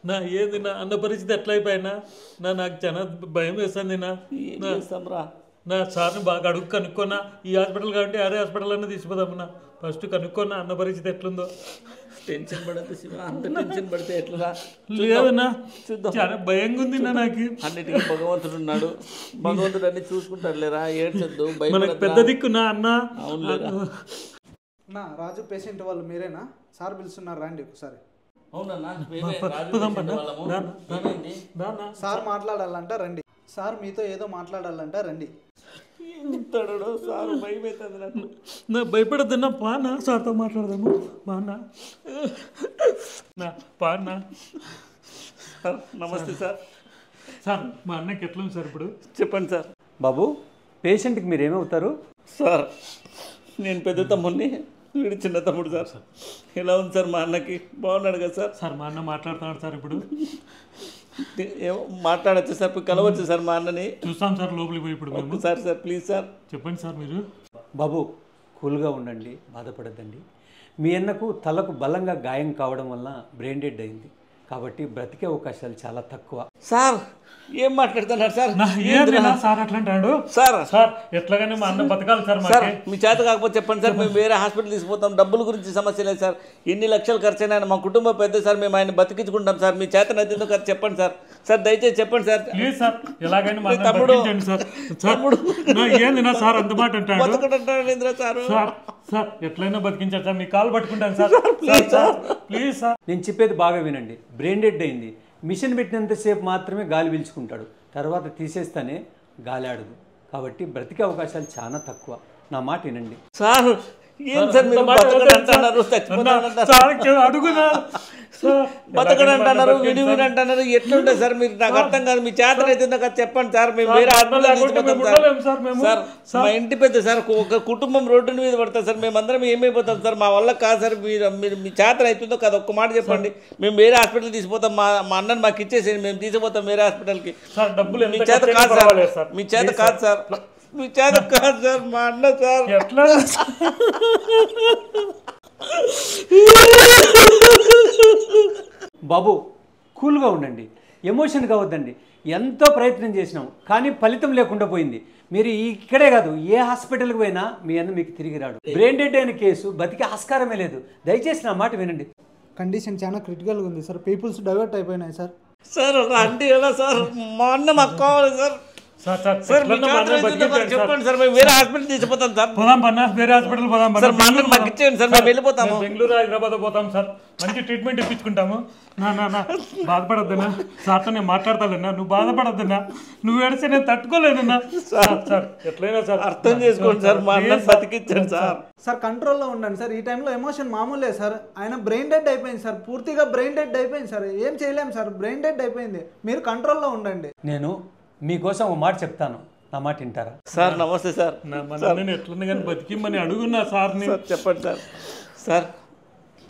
నా ఏది నా అన్న పరిస్థితి ఎట్లా అయిపోయినా నాకు చాలా భయం వేస్తుంది నా సార్ని బాగా అడుగు కనుక్కున్నా ఈ హాస్పిటల్ కాబట్టి అదే హాస్పిటల్ అన్న తీసిపోదామన్నా ఫస్ట్ కనుక్కున్నా అన్న పరిస్థితి ఎట్లుందో. టెన్షన్ పడద్దు శివ, అంత టెన్షన్ పడితే ఎట్లా? లేదన్నా చూద్దాం, చాలా భయంగా ఉంది నాకు. అన్నిటికీ భగవంతుడు ఉన్నాడు, భగవంతుడు అన్ని చూసుకుంటాడు లేరా, ఏడ్చొద్దు. మనకు పెద్ద దిక్కున్నా అన్న. నా రాజు పేషెంట్ వాళ్ళు మీరేనా? సార్ పిలుస్తున్నారు రండి ఒకసారి. సార్ మాట్లాడాలంట రండి. సార్ మీతో ఏదో మాట్లాడాలంట రండి. సార్ భయమవుతుంది నాకు. నా భయపడద్దన్నా పానా, సార్తో మాట్లాడదాము పానా పానా. నమస్తే సార్. సార్ మా అన్నకి ఎట్లుంది సార్ ఇప్పుడు? చెప్పండి సార్. బాబు, పేషెంట్కి మీరు ఏమవుతారు? సార్ నేను పెద్ద తమ్ముడిని, వీడు చిన్న తమ్ముడు సార్. ఎలా ఉంది సార్ మా అన్నకి? బాగున్నాడు కదా సార్? సార్ మా అన్న మాట్లాడుతున్నాడు సార్ ఇప్పుడు. ఏమో మాట్లాడచ్చు సార్, కలవచ్చు సార్ మా అన్నని. చూస్తాం సార్ లోపలికి పోయి ఇప్పుడు. సార్ సార్ ప్లీజ్ సార్ చెప్పండి సార్. మీరు బాబు కూల్గా ఉండండి, బాధపడద్దండి. మీ అన్నకు తలకు బలంగా గాయం కావడం వల్ల బ్రెయిన్ డెడ్ అయింది కాబట్టి బ్రతికే అవకాశాలు చాలా తక్కువ. సార్ ఏం మాట్లాడుతున్నారు సార్? సార్ అట్లా అంటాడు సార్. సార్ ఎట్లాగానే మా అన్న బతకాలి సార్. సార్ మీ చేత కాకపోతే చెప్పండి సార్, మేము వేరే హాస్పిటల్ తీసుకుపోతాం. డబ్బుల గురించి సమస్య లేదు సార్, ఎన్ని లక్షలు ఖర్చు అయినా మా కుటుంబం పెద్ద సార్, మేము ఆయన బతికించుకుంటాం సార్. మీ చేత నచ్చిందో కదా చెప్పండి సార్. సార్ దయచేసి చెప్పండి సార్. ప్లీజ్ సార్, ఎలాగైనా మా అన్న బతికించండి సార్. ఏంది నా సార్ అంత మాట అంటాడు? బతకడంటాడు సార్. సార్ ఎట్లయినా బతికించారు సార్, మీ కాలు పట్టుకుంటాను సార్. Please sir. నేను చెప్పేది బాగా వినండి. బ్రెయిన్ డెడ్ అయింది, మిషన్ పెట్టినంతసేపు మాత్రమే గాలి పీల్చుకుంటాడు, తర్వాత తీసేస్తేనే గాలి ఆడదు. కాబట్టి బ్రతికే అవకాశాలు చాలా తక్కువ. నా మాట వినండి సార్. ఏం సార్ మీరు బతకడంటున్నారు, బతకడంటున్నారు, విడి విడి అంటున్నారు, ఎట్లుంటుంది సార్? మీరు నాకు అర్థం కాదు. మీ చేతన అయితే నాకు చెప్పండి సార్, మేము వేరే సార్. మా ఇంటి పెద్ద సార్, ఒక కుటుంబం రోడ్డు మీద పడతారు సార్, మేమందరం ఏమైపోతాం సార్? మా వల్ల కాదు సార్. మీరు మీ చేతన అవుతుందో కాదు ఒక్క మాట చెప్పండి. మేము వేరే హాస్పిటల్ తీసిపోతాం, మా అన్నని మాకు ఇచ్చేసేయండి, మేము తీసుకుపోతాం వేరే హాస్పిటల్కి. మీ చేత కాదు సార్, మీ చేత కాదు సార్, మీ చేత కాదు సార్. మా అన్న సార్ ఎట్లా బాబు కూల్గా ఉండండి, ఎమోషన్ కావద్దండి. ఎంతో ప్రయత్నం చేసినాం కానీ ఫలితం లేకుండా పోయింది. మీరు ఇక్కడే కాదు ఏ హాస్పిటల్కి పోయినా మీ అన్న మీకు తిరిగి రాడు. బ్రెయిన్ డెడ్ అయిన కేసు బతికే ఆస్కారమే లేదు. దయచేసి నా మాట వినండి. కండిషన్ చాలా క్రిటికల్గా ఉంది సార్, పీపుల్స్ డైవర్ట్ అయిపోయినాయి సార్. సార్ అంటే ఎలా సార్? మా అన్న మాకు కావాలి సార్. చెప్పండి సార్, మేము వేరే హాస్పిటల్ తీసుకుపోతాం సార్. పోదాం పన్నా, వేరే హాస్పిటల్ పోదాం సార్. మా అన్నని మాకు ఇచ్చేయండి సార్, మేము వెళ్ళిపోతాము. బెంగళూరు హైదరాబాద్ పోతాం సార్, మంచి ట్రీట్మెంట్ ఇప్పించుకుంటాము. నా బాధపడద్దన్నా, సార్తో నేను మాట్లాడతానన్నా, నువ్వు బాధపడద్దన్నా. నువ్వు ఏడిస్తే నేను తట్టుకోలేనన్నా. సార్ ఎట్లయినా సార్ అర్థం చేసుకోండి సార్, మా అన్నని బతికించండి సార్. సార్ కంట్రోల్లో ఉండండి సార్. ఈ టైంలో ఎమోషన్ మామూలే సార్. ఆయన బ్రెయిన్ డెడ్ అయిపోయింది సార్, పూర్తిగా బ్రెయిన్ డెడ్ అయిపోయింది సార్. ఏం చేయలేము సార్, బ్రెయిన్ డెడ్ అయిపోయింది. మీరు కంట్రోల్లో ఉండండి. నేను మీకోసం ఒక మాట చెప్తాను, నా మాట వింటారా? సార్ నమస్తే సార్. నేను ఎట్లున్నా కానీ బతికిమ్మని అడుగున్నా సార్ని. చెప్పండి సార్. సార్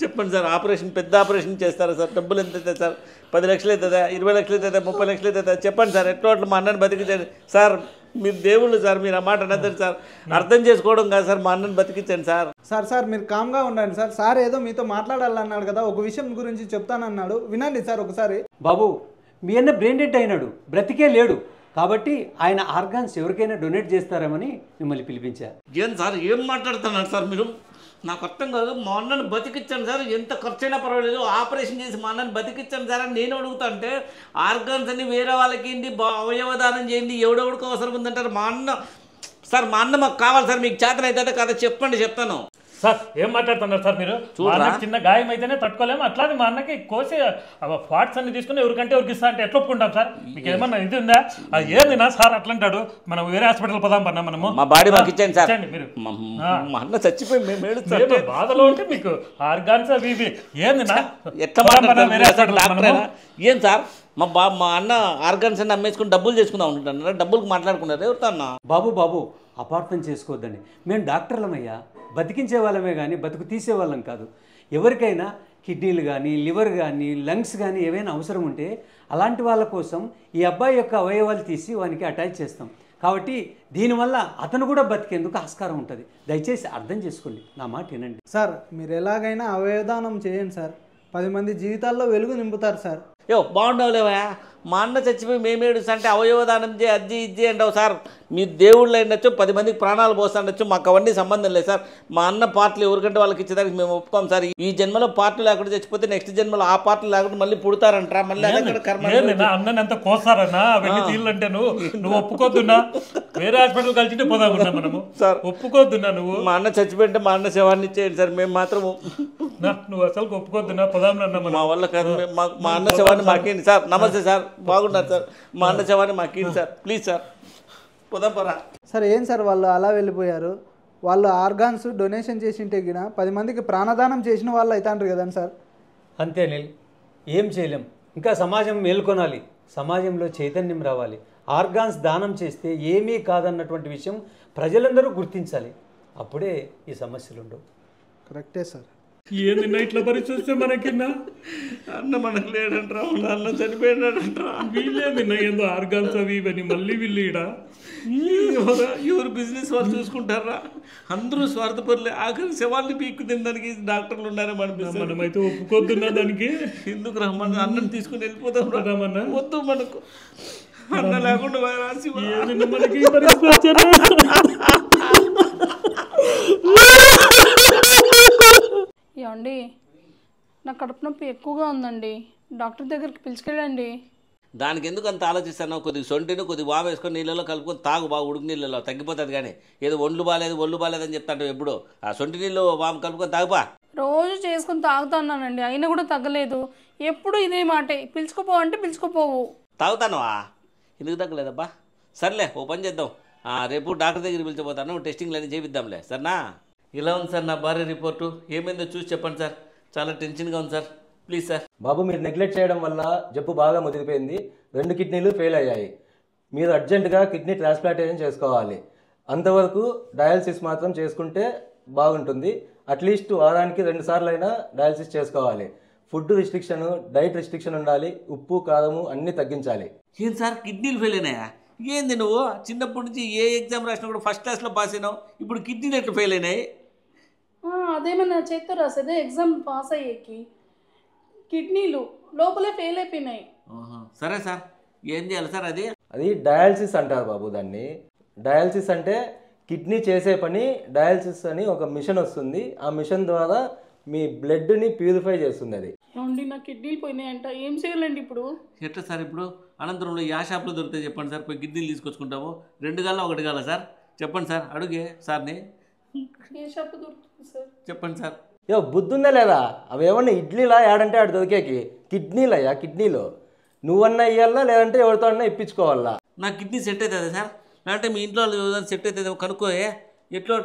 చెప్పండి సార్, ఆపరేషన్ పెద్ద ఆపరేషన్ చేస్తారా సార్? డబ్బులు ఎంత అవుతుంది సార్? 10 లక్షలు అవుతుందా, 20 లక్షలు అవుతుందా, 30 లక్షలు అవుతుందా? చెప్పండి సార్. ఎట్లా అట్లా మా అన్నని బతికించండి సార్. మీరు దేవుళ్ళు సార్, మీరు ఆ మాట అనద్దండి సార్. అర్థం చేసుకోవడం కాదు సార్, మా అన్నని బతికించండి సార్. సార్ మీరు కామ్గా ఉండండి సార్. సార్ ఏదో మీతో మాట్లాడాలన్నాడు కదా, ఒక విషయం గురించి చెప్తానన్నాడు, వినండి సార్ ఒకసారి. బాబు, మీ అన్న బ్రెయిన్ డెడ్ అయినాడు, బ్రతికే లేడు. కాబట్టి ఆయన ఆర్గాన్స్ ఎవరికైనా డొనేట్ చేస్తారేమని మిమ్మల్ని పిలిపించారు. ఏం సార్ ఏం మాట్లాడుతున్నారు సార్ మీరు? నాకు అర్థం కాదు. మా అన్నను బతికించాను సార్, ఎంత ఖర్చు అయినా పర్వాలేదు, ఆపరేషన్ చేసి మా అన్నను బతికించాను సార్ అని నేను అడుగుతా అంటే, ఆర్గాన్స్ అన్ని వేరే వాళ్ళకి ఏంటి, అవయవదానం చేయండి, ఎవడెవడికి అవసరం ఉందంటారు. మా అన్న సార్, మా అన్న మాకు కావాలి సార్. మీకు చేతన అయితే కదా చెప్పండి, చెప్తాను. సార్ ఏం మాట్లాడుతున్నారు సార్ మీరు? చిన్న గాయం అయితేనే తట్టుకోలేము, అట్లానే మా అన్నకి కోసి ఫాట్స్ అన్ని తీసుకుని ఎవరికంటే ఎవరికి ఇస్తా అంటే ఎట్లా ఒప్పుకుంటాం సార్? మీకు ఏమన్నా ఇది ఉందా? అది ఏంది నా సార్ అట్లా అంటాడు? మనం వేరే హాస్పిటల్ పోదాం పన్నా, మనము మా బాడీ మాకు ఇచ్చేయండి సార్. మీరు మా అన్న చచ్చిపోయి మేము ఏడుస్తాం, బాధలో ఉంటే మీకు ఆర్గాన్స్ అవి ఇవి ఏంది నా ఎట్లా వేరే హాస్పిటల్? ఏం సార్ మా అన్న ఆర్గాన్స్ అన్ని అమ్మేసుకుని డబ్బులు చేసుకుందాం ఉంటున్నారు, డబ్బులకు మాట్లాడుకున్నారు ఎవరితో అన్న? బాబు అపార్థం చేసుకోవద్దండి. మేము డాక్టర్లమయ్యా, బతికించే వాళ్ళమే కానీ బతుకు తీసేవాళ్ళం కాదు. ఎవరికైనా కిడ్నీలు కానీ, లివర్ కానీ, లంగ్స్ కానీ ఏవైనా అవసరం ఉంటే అలాంటి వాళ్ళ కోసం ఈ అబ్బాయి యొక్క అవయవాలు తీసి వానికి అటాచ్ చేస్తాం. కాబట్టి దీనివల్ల అతను కూడా బతికేందుకు ఆస్కారం ఉంటుంది. దయచేసి అర్థం చేసుకోండి, నా మాట వినండి. సార్ మీరు ఎలాగైనా అవయవదానం చేయండి సార్, 10 మంది జీవితాల్లో వెలుగు నింపుతారు సార్. బాగుండవులేవా మా అన్న చచ్చిపోయి మేమేడు అంటే అవయవదానం చేయి అజ్జి ఇజ్జి అంటావు సార్. మీరు దేవుళ్ళు అయినచ్చు 10 మందికి ప్రాణాలు పోస్తుండొచ్చు, మాకు అవన్నీ సంబంధం లేదు సార్. మా అన్న పార్టీలు ఎవరికంటే వాళ్ళకి ఇచ్చేదానికి మేము ఒప్పుకోం సార్. ఈ జన్మలో పార్టీ లేకుండా చచ్చిపోతే నెక్స్ట్ జన్మలో ఆ పార్టీ లేకుండా మళ్ళీ పుడతారంటారా? మళ్ళీ అదే కర్మ. అన్నని ఎంత కోస్తారన్నా వెళ్ళి తీళ్ళంటే నువ్వు ఒప్పుకోద్దున్నా? వేరే హాస్పిటల్ కలిసి పోదామన్నా మనము సార్. ఒప్పుకోద్దున్నా నువ్వు? మా అన్న చచ్చిపోయింటే మా అన్న శవాన్ని ఇచ్చేయండి సార్, మేము మాత్రం నువ్వు అసలు ఒప్పుకోద్దున్నా? పోదామన్నా మా వల్ల కాదు. మా అన్న శవాన్ని మాకేంటి సార్. నమస్తే సార్, బాగున్నారు సార్. మా అన్న శవాన్ని మాకేంటి సార్, ప్లీజ్ సార్. పోదాం పరా సార్. ఏం సార్ వాళ్ళు అలా వెళ్ళిపోయారు? వాళ్ళు ఆర్గాన్స్ డొనేషన్ చేసింటే గిన 10 మందికి ప్రాణదానం చేసిన వాళ్ళు అవుతాంటారు కదండి సార్. అంతే నీల్, ఏం చేయలేం. ఇంకా సమాజం మేల్కొనాలి, సమాజంలో చైతన్యం రావాలి. ఆర్గాన్స్ దానం చేస్తే ఏమీ కాదన్నటువంటి విషయం ప్రజలందరూ గుర్తించాలి. అప్పుడే ఈ సమస్యలు ఉండవు. కరెక్టే సార్. ఏంది ఇట్లా పరిస్థితి మనకిన్నా? అన్న మనకు లేడంటారా, అన్న చనిపోయాడంటారా? వీళ్ళేంది ఏందో ఆర్గాన్స్ అవి ఇవని మళ్ళీ వీళ్ళు ఈడ ఎవరు బిజినెస్ వాళ్ళు చూసుకుంటారా? అందరూ స్వార్థపరులే. ఆఖరి శవాల్ని పీక్కు తినడానికి డాక్టర్లు ఉన్నారేమో అనిపిస్తుంది. మనమైతే ఒప్పుకోద్దున్నా దానికి. ఎందుకు రమ్మని అన్నం తీసుకుని వెళ్ళిపోతాం. వద్దు మనకు అన్న లేకుండా మనకి పరిస్థితి. ఏమండి, నా కడుపు నొప్పి ఎక్కువగా ఉందండి, డాక్టర్ దగ్గరికి పిలుచుకెళ్ళండి. దానికి ఎందుకు అంత ఆలోచిస్తాను? కొద్దిగా సొంటిని కొద్దిగా వాము వేసుకొని నీళ్ళలో కలుపుకొని తాగు, బాగా ఉడుకు నీళ్ళలో తగ్గిపోతుంది. కానీ ఏదో ఒళ్ళు బాగాలేదని చెప్తాంటావు ఎప్పుడు. ఆ సొంటి నీళ్ళు వాము కలుపుకొని తాగుపా. రోజు చేసుకుని తాగుతున్నానండి, అయినా కూడా తగ్గలేదు. ఎప్పుడు ఇదే మాటే, పిలుచుకోపో అంటే పిలుచుకోపోవు. తాగుతానువా? ఎందుకు తగ్గలేదబ్బా? సర్లే, ఓ పని చేద్దాం. రేపు డాక్టర్ దగ్గరికి పిలిచిపోతాను, టెస్టింగ్లు అన్నీ చేపిద్దాంలే. సరేనా? ఇలా ఉంది సార్ నా భార్య రిపోర్టు. ఏమైందో చూసి చెప్పండి సార్, చాలా టెన్షన్గా ఉంది సార్, ప్లీజ్ సార్. బాబు, మీరు నెగ్లెక్ట్ చేయడం వల్ల జబ్బు బాగా ముదిరిపోయింది. 2 కిడ్నీలు ఫెయిల్ అయ్యాయి. మీరు అర్జెంటుగా కిడ్నీ ట్రాన్స్ప్లాంటేషన్ చేసుకోవాలి. అంతవరకు డయాలసిస్ మాత్రం చేసుకుంటే బాగుంటుంది. అట్లీస్ట్ వారానికి 2 సార్లు అయినా డయాలసిస్ చేసుకోవాలి. ఫుడ్ రిస్ట్రిక్షన్, డైట్ రిస్ట్రిక్షన్ ఉండాలి. ఉప్పు కారము అన్నీ తగ్గించాలి. ఏం సార్ కిడ్నీలు ఫెయిల్ అయినాయా? ఏంది నువ్వు చిన్నప్పటి నుంచి ఏ ఎగ్జామ్ రాసినా కూడా ఫస్ట్ క్లాస్లో పాస్ అయినావు, ఇప్పుడు కిడ్నీలు ఎట్లా ఫెయిల్ అయినాయి? అదేమన్నా చేత్తో రాసేదే ఎగ్జామ్ పాస్ అయ్యేకి, కిడ్నీలు లోపలే ఫెయిల్ అయిపోయినాయి. సరే సార్, ఏం చేయాలి సార్? అది డయాలసిస్ అంటారు బాబు. దాన్ని డయాలసిస్ అంటే కిడ్నీ చేసే పని. డయాలసిస్ అని ఒక మిషన్ వస్తుంది. ఆ మిషన్ ద్వారా మీ బ్లడ్ని ప్యూరిఫై చేస్తుంది. అది ఏమండి, నా కిడ్నీలు పోయినాయంట, ఏం చేయాలండి ఇప్పుడు? ఎట్లా సార్? ఇప్పుడు అనంతరంలో యా షాప్లో దొరికితే చెప్పండి సార్, పోయి కిడ్నీలు తీసుకొచ్చుకుంటాము. 2 గాలా 1 గాలా సార్? చెప్పండి సార్, అడుగే సార్ని. ఏ షాప్ దొరుకుతుంది సార్? చెప్పండి సార్. బుద్ధుందా లేదా? అవి ఏమన్నా ఇడ్లీలా ఏడంటే ఆడు దొరికేకి? కిడ్నీలయ్యా, కిడ్నీలో నువ్వన్నా ఇవ్వాలా, లేదంటే ఎవరితో అన్నా ఇప్పించుకోవాలా. నా కిడ్నీ సెట్ అవుతుందా సార్? లేదంటే మీ ఇంట్లో సెట్ అవుతుందేమో కనుక్కోయే. ఎట్లా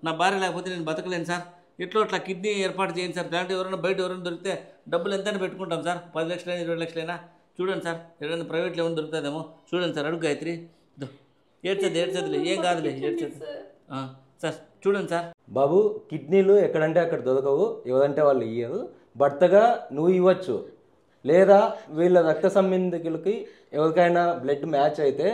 నా భార్య లేకపోతే నేను బతకలేను సార్. ఎట్లా అట్లా కిడ్నీ ఏర్పాటు చేయండి సార్. లేదంటే ఎవరైనా దొరికితే డబ్బులు ఎంతైనా పెట్టుకుంటాం సార్. 10 లక్షలైనా 20 లక్షలైనా చూడండి సార్. ఎవరైనా ప్రైవేట్లో ఏమైనా దొరుకుతుందేమో చూడండి సార్. అడుగు గాయత్రి. ఏడ్చదులే, ఏం కాదులే, ఏడ్చదు సార్. చూడండి సార్. బాబు, కిడ్నీలు ఎక్కడంటే అక్కడ దొరకవు, ఎవరంటే వాళ్ళు ఇయ్యరు. భర్తగా నువ్వు ఇవ్వచ్చు, లేదా వీళ్ళ రక్త సంబంధికులకి ఎవరికైనా బ్లడ్ మ్యాచ్ అయితే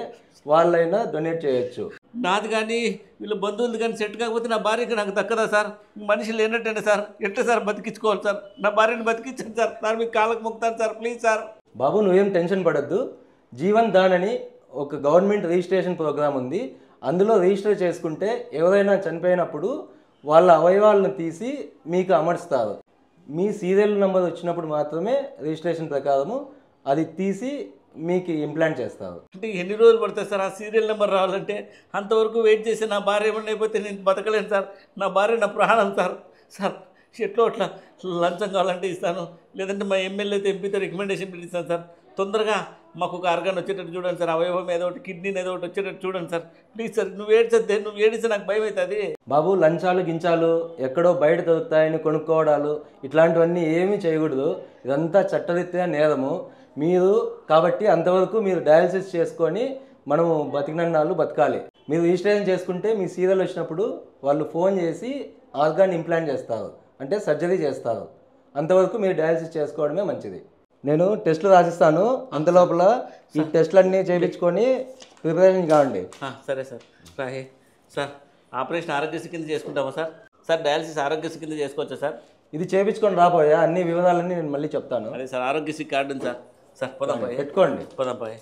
వాళ్ళైనా డొనేట్ చేయొచ్చు. నాది కానీ వీళ్ళ బంధువులు కానీ సెట్ కాకపోతే నా భార్యకి నాకు దక్కదా సార్? మనిషి లేనట్టేనా సార్? ఎట్లా సార్ బతికించుకోవాలి సార్? నా భార్యని బతికించండి సార్. సార్ మీకు కాళ్ళకు మొక్కుతాను సార్, ప్లీజ్ సార్. బాబు, నువ్వేం టెన్షన్ పడద్దు. జీవన్ దాన్ అని ఒక గవర్నమెంట్ రిజిస్ట్రేషన్ ప్రోగ్రామ్ ఉంది. అందులో రిజిస్టర్ చేసుకుంటే ఎవరైనా చనిపోయినప్పుడు వాళ్ళ అవయవాలను తీసి మీకు అమర్స్తారు. మీ సీరియల్ నెంబర్ వచ్చినప్పుడు మాత్రమే రిజిస్ట్రేషన్ ప్రకారము అది తీసి మీకు ఇంప్లాంట్ చేస్తారు. అంటే ఎన్ని రోజులు పడుతుంది సార్ ఆ సీరియల్ నెంబర్ రావాలంటే? అంతవరకు వెయిట్ చేసి నా భార్య ఏమన్నా అయిపోతే నేను బతకలేను సార్. నా భార్య నా ప్రాణం సార్. సార్ ఎట్లో అట్లా లంచం కావాలంటే ఇస్తాను, లేదంటే మా ఎమ్మెల్యే ఎంపీతో రికమెండేషన్ పెట్టిస్తాను సార్. తొందరగా మాకు ఒక ఆర్గాన్ వచ్చేటట్టు చూడండి సార్. అవయవం ఏదో ఒకటి, కిడ్నీని ఏదో ఒకటి వచ్చేటట్టు చూడండి సార్, ప్లీజ్ సార్. నువ్వు ఏడిస్తే నాకు భయం అవుతుంది. బాబు, లంచాలు గించాలు ఎక్కడో బయట దొరుకుతాయని కొనుక్కోవడాలు ఇట్లాంటివన్నీ ఏమీ చేయకూడదు. ఇదంతా చట్టరీత్యా నేరము. మీరు కాబట్టి అంతవరకు మీరు డయాలసిస్ చేసుకొని మనము బతికినన్నాళ్ళు బతకాలి. మీరు రిజిస్ట్రేషన్ చేసుకుంటే మీ సీరియల్ వచ్చినప్పుడు వాళ్ళు ఫోన్ చేసి ఆర్గాన్ ఇంప్లాంట్ చేస్తారు, అంటే సర్జరీ చేస్తారు. అంతవరకు మీరు డయాలసిస్ చేసుకోవడమే మంచిది. నేను టెస్టులు రాసిస్తాను, అంతలోపల ఈ టెస్టులన్నీ చేయించుకొని ప్రిపరేషన్ కావండి. సరే సార్. సార్ ఆపరేషన్ ఆరోగ్యశ్రీ కింద చేసుకుంటామా సార్? సార్ డయాలసిస్ ఆరోగ్యశ్రీ కింద చేసుకోవచ్చా సార్? ఇది చేపించుకొని రాబోయా, అన్ని వివరాలన్నీ నేను మళ్ళీ చెప్తాను. అదే సార్ ఆరోగ్యశ్రీ కార్డు ఉంది సార్. సార్ పోదాంపాయ్, పెట్టుకోండి. పోదాంపాయ్.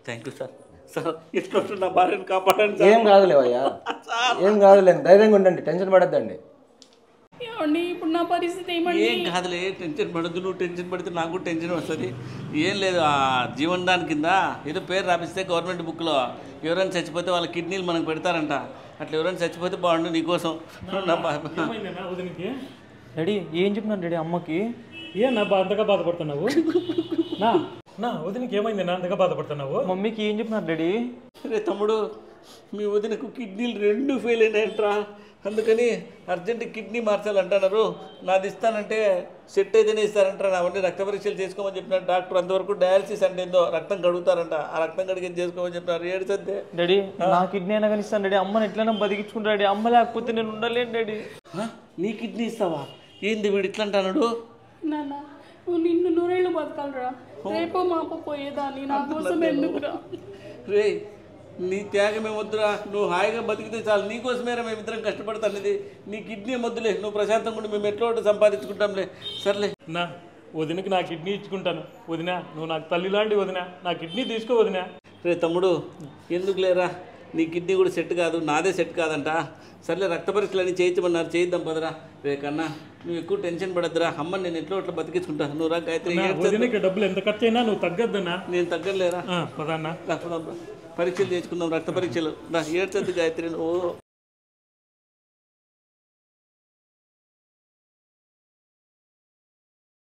Thank you sir. సార్ ఇట్లా నా భార్యను కాపాడండి సార్. ఏం కాదులేవయ్యా, ఏం కాదులే, ధైర్యంగా ఉండండి, టెన్షన్ పడద్దండి. ఏమండి ఇప్పుడు నా పరిస్థితి ఏమండి? ఏం కాదులే, టెన్షన్ పడద్దు. నువ్వు టెన్షన్ పడితే నాకు కూడా టెన్షన్ వస్తుంది. ఏం లేదు, ఆ జీవనదాన్ కింద ఏదో పేరు రాపిస్తే గవర్నమెంట్ బుక్లో ఎవరైనా చచ్చిపోతే వాళ్ళ కిడ్నీలు మనకు పెడతారంట. అట్లా ఎవరైనా చచ్చిపోతే బాగుండు నీకోసం. ఏమైందన్నా వదినకి? డాడీ ఏం చెప్పినాను డాడీ అమ్మకి? ఏనా అంతగా బాధపడుతున్నావు? నా వదినకి ఏమైంది నా అంతగా బాధపడుతున్నావు? మమ్మీకి ఏం చెప్పినారు డాడీ? రే తమ్ముడు, మీ వదినకు కిడ్నీలు 2 ఫెయిల్ అయినాయంట్రా. అందుకని అర్జెంట్ కిడ్నీ మార్చాలంటున్నారు. నాది ఇస్తానంటే సెట్ అయితేనే ఇస్తారంటారా. అవన్నీ రక్త పరీక్షలు చేసుకోమని చెప్పినారు డాక్టర్. అంతవరకు డయాలసిస్ అంటే ఏందో రక్తం కడుగుతారంట. ఆ రక్తం కడిగి చేసుకోమని చెప్పినారు. ఏడుసంతే డాడీ నా కిడ్నీ అయినా కానీ ఇస్తాను డాడీ. అమ్మని ఎట్లైనా బతికించుకుంటా డాడీ. అమ్మ లేకపోతే నేను ఉండలేను డాడీ. నీ కిడ్నీ ఇస్తావా? ఏంది వీడు ఇట్లా అంటున్నాడు? నాన్న నువ్వు నిన్ను నూరేళ్ళు బతకాలరా. రేపో మాపో పోయేదాన్ని, నా కోసం ఎందుకురా? రే నీ త్యాగమే వద్దురా. నువ్వు హాయిగా బతికితే చాలు. నీకోసమేరా మేమిద్దరం కష్టపడతానిది. నీ కిడ్నీ వద్దులే, నువ్వు ప్రశాంతంగా ఉండి మేము ఎట్లా ఒకటి సంపాదించుకుంటాంలే. సర్లే నా వదినకి నా కిడ్నీ ఇచ్చుకుంటాను. వదినా నువ్వు నాకు తల్లి లాంటి వదినా, నా కిడ్నీ తీసుకో వదినా. రే తమ్ముడు, ఎందుకు లేరా, నీ కిడ్నీ కూడా సెట్ కాదు, నాదే సెట్ కాదంట. సర్లే రక్త పరీక్షలు అని చేయించమన్నారు, చేయిద్దాం పదరా. రే కన్నా నువ్వు ఎక్కువ టెన్షన్ పడద్దురా. అమ్మని నేను ఎట్లా అట్లా బతికించుకుంటాను. నువ్వు రా గాయత్రి. వదినకి డబ్బులు ఎంత ఖర్చు అయినా నువ్వు తగ్గద్దన్నా. నేను తగ్గలేరా. పదన్నా పరీక్షలు చేసుకుందాం, రక్త పరీక్షలు. నా ఏడ్చద్దు గాయత్రి నువ్వు.